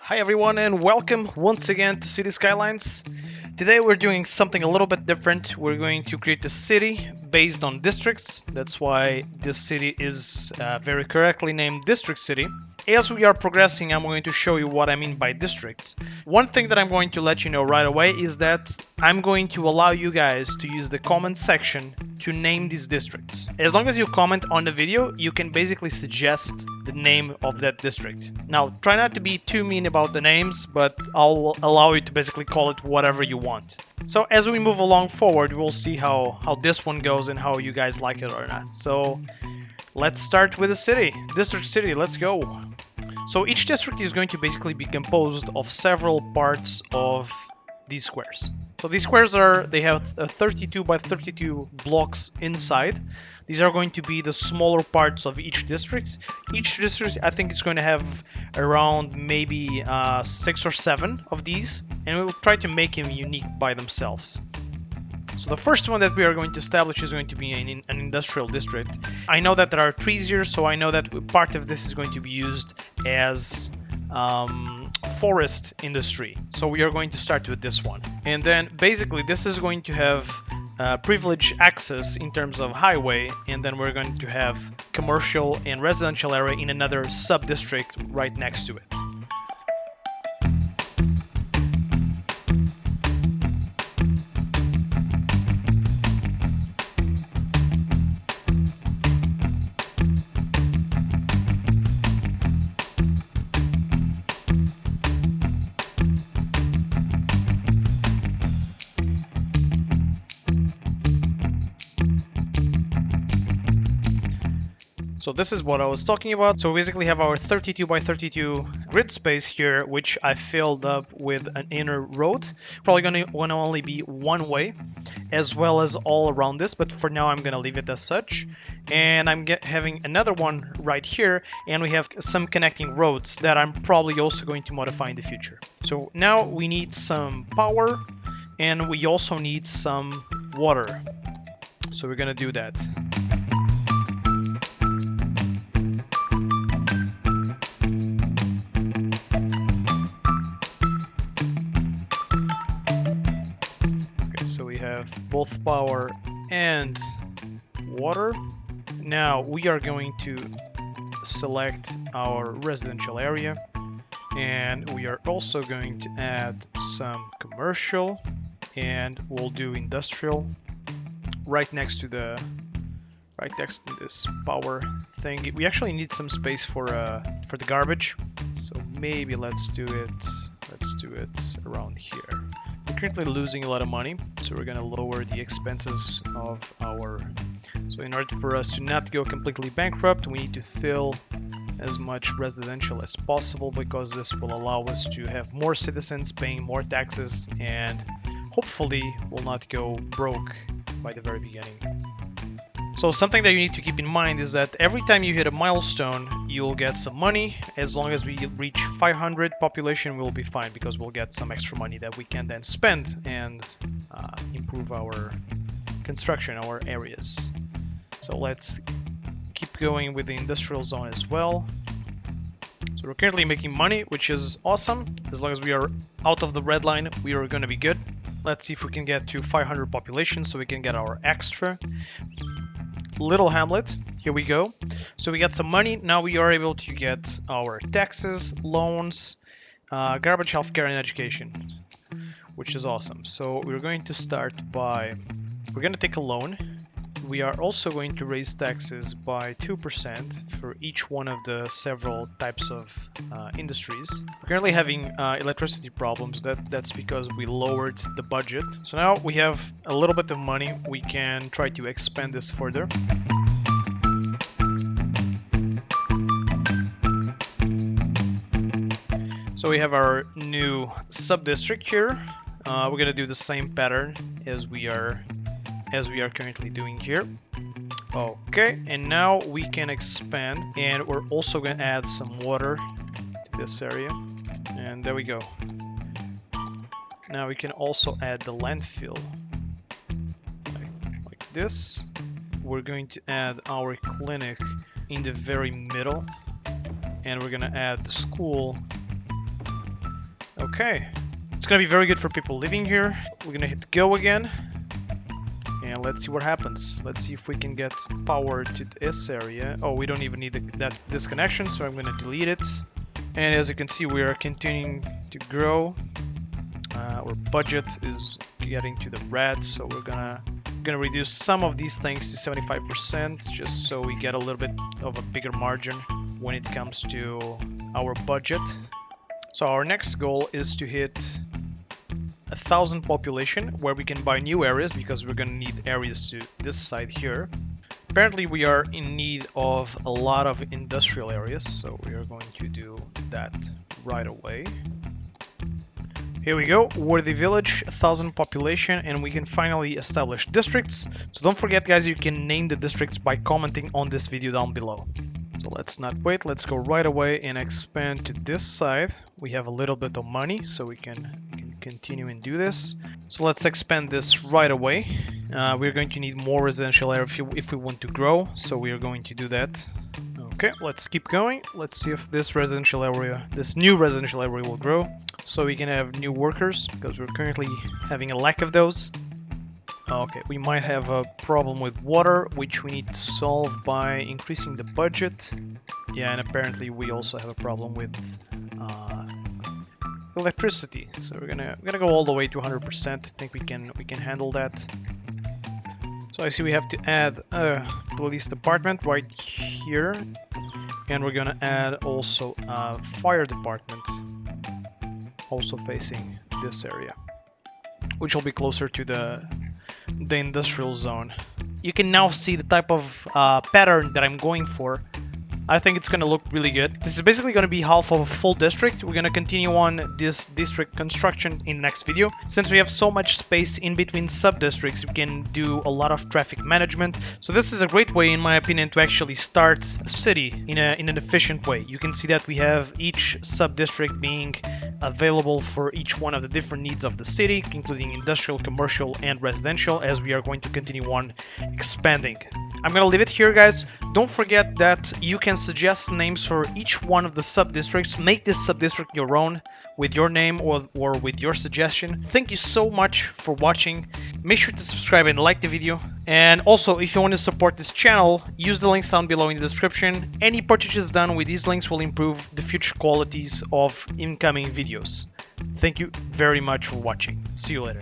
Hi everyone and welcome once again to Cities Skylines. Today we're doing something a little bit different. We're going to create a city based on districts. That's why this city is very correctly named District City. As we are progressing, I'm going to show you what I mean by districts. One thing that I'm going to let you know right away is that I'm going to allow you guys to use the comment section to name these districts. As long as you comment on the video, you can basically suggest the name of that district. Now, try not to be too mean about the names, but I'll allow you to basically call it whatever you want. So as we move along forward, we'll see how this one goes and how you guys like it or not. So let's start with the city. District City, let's go. So each district is going to basically be composed of several parts of these squares. So these squares they have 32 by 32 blocks inside. These are going to be the smaller parts of each district. Each district, I think, is going to have around maybe 6 or 7 of these, and we will try to make them unique by themselves. So the first one that we are going to establish is going to be an industrial district. I know that there are trees here, so I know that part of this is going to be used as forest industry. So we are going to start with this one. And then basically this is going to have privileged access in terms of highway, and then we're going to have commercial and residential area in another sub-district right next to it. So this is what I was talking about. So we basically have our 32 by 32 grid space here, which I filled up with an inner road. Probably going to only be one way, as well as all around this, but for now I'm going to leave it as such. And I'm having another one right here, and we have some connecting roads that I'm probably also going to modify in the future. So now we need some power, and we also need some water. So we're going to do that. Both power and water. Now we are going to select our residential area, and we are also going to add some commercial, and we'll do industrial right next to this power thing. We actually need some space for the garbage, so maybe let's do it around here. We're currently losing a lot of money, so we're going to lower the expenses of our... So in order for us to not go completely bankrupt, we need to fill as much residential as possible, because this will allow us to have more citizens paying more taxes, and hopefully will not go broke by the very beginning. So something that you need to keep in mind is that every time you hit a milestone, you'll get some money. As long as we reach 500 population, we'll be fine, because we'll get some extra money that we can then spend and improve our construction, our areas. So let's keep going with the industrial zone as well. So we're currently making money, which is awesome. As long as we are out of the red line, we are going to be good. Let's see if we can get to 500 population so we can get our extra. Little Hamlet, here we go. So we got some money. Now we are able to get our taxes, loans, garbage, healthcare, and education, which is awesome. So we're going to start by, we're going to take a loan. We are also going to raise taxes by 2% for each one of the several types of industries. We're currently having electricity problems. That's because we lowered the budget. So now we have a little bit of money. We can try to expand this further. So we have our new sub-district here. We're going to do the same pattern as we are currently doing here. Okay, and now we can expand, and we're also going to add some water to this area, and there we go. Now we can also add the landfill like this. We're going to add our clinic in the very middle, and we're going to add the school Okay. It's gonna be very good for people living here. We're gonna hit go again. And let's see what happens. Let's see if we can get power to this area. Oh, we don't even need this connection, so I'm gonna delete it. And as you can see, we are continuing to grow. Our budget is getting to the red, so we're gonna reduce some of these things to 75%, just so we get a little bit of a bigger margin when it comes to our budget. So our next goal is to hit 1,000 population, where we can buy new areas, because we're gonna need areas to this side here. Apparently we are in need of a lot of industrial areas, so we are going to do that right away. Here we go, Worthy Village, 1,000 population, and we can finally establish districts. So don't forget, guys, you can name the districts by commenting on this video down below. So let's not wait, let's go right away and expand to this side. We have a little bit of money, so we can continue and do this. So let's expand this right away. We're going to need more residential area if we want to grow, so we are going to do that. Okay, let's keep going. Let's see if this new residential area will grow, so we can have new workers, because we're currently having a lack of those. Okay, we might have a problem with water, which we need to solve by increasing the budget. Yeah, and apparently we also have a problem with electricity. So we're gonna go all the way to 100%. I think we can handle that. So I see we have to add a police department right here, and we're gonna add also a fire department, also facing this area, which will be closer to the industrial zone. You can now see the type of pattern that I'm going for. I think it's going to look really good. This is basically going to be half of a full district. We're going to continue on this district construction in the next video. Since we have so much space in between sub-districts, we can do a lot of traffic management. So this is a great way, in my opinion, to actually start a city in an efficient way. You can see that we have each sub-district being available for each one of the different needs of the city, including industrial, commercial, and residential, as we are going to continue on expanding. I'm going to leave it here, guys. Don't forget that you can suggest names for each one of the sub-districts. Make this sub-district your own with your name or with your suggestion. Thank you so much for watching. Make sure to subscribe and like the video. And also, if you want to support this channel, use the links down below in the description. Any purchases done with these links will improve the future qualities of incoming videos. Thank you very much for watching. See you later.